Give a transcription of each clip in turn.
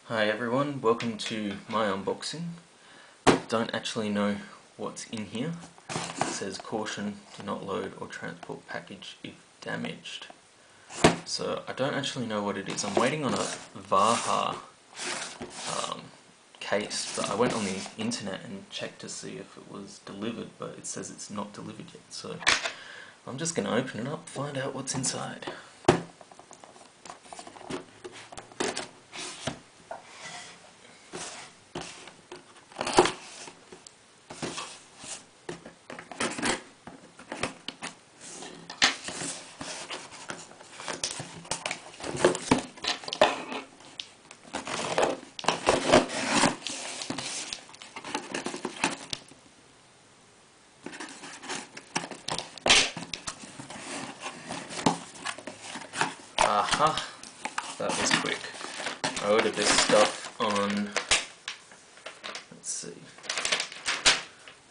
Hi everyone, welcome to my unboxing. Don't actually know what's in here. It says caution, do not load or transport package if damaged. So I don't actually know what it is. I'm waiting on a Vaha case, but I went on the internet and checked to see if it was delivered, but it says it's not delivered yet. So I'm just going to open it up, find out what's inside. Aha! That was quick. I ordered this stuff on, let's see,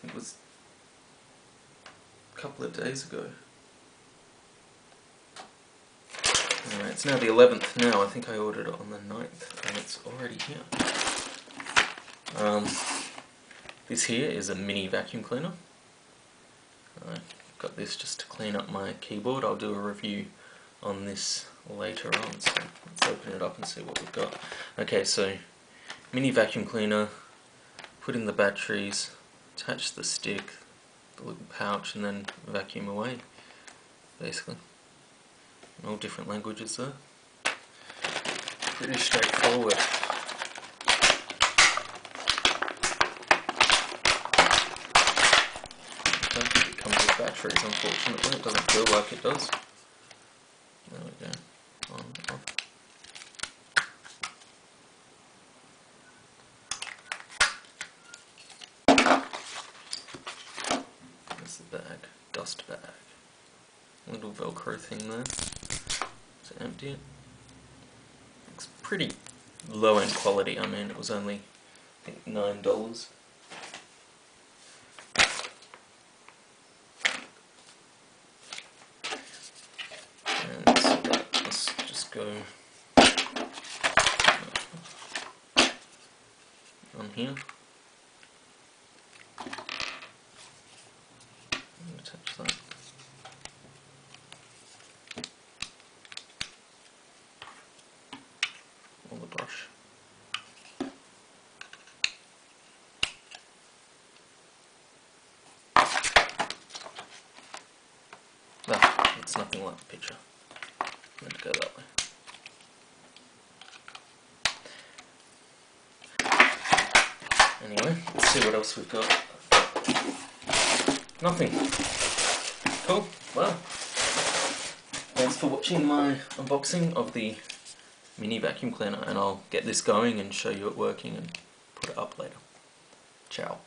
it was a couple of days ago. Anyway, it's now the 11th now. I think I ordered it on the 9th and it's already here. This here is a mini vacuum cleaner. I've got this just to clean up my keyboard. I'll do a review on this later on, so let's open it up and see what we've got. Okay, so mini vacuum cleaner, put in the batteries, attach the stick, the little pouch, and then vacuum away, basically. All different languages there. Pretty straightforward. I don't think it comes with batteries, unfortunately. It doesn't feel like it does. There we go. On, off. There's the bag. Dust bag. Little Velcro thing there. To empty it. Looks pretty low end quality. I mean, it was only, I think, $9. And so let's just go on here. And attach that. On the brush. It's nothing like the picture. I'm going to go that way. Anyway, let's see what else we've got. Nothing. Cool. Well, thanks for watching my unboxing of the mini vacuum cleaner, and I'll get this going and show you it working and put it up later. Ciao.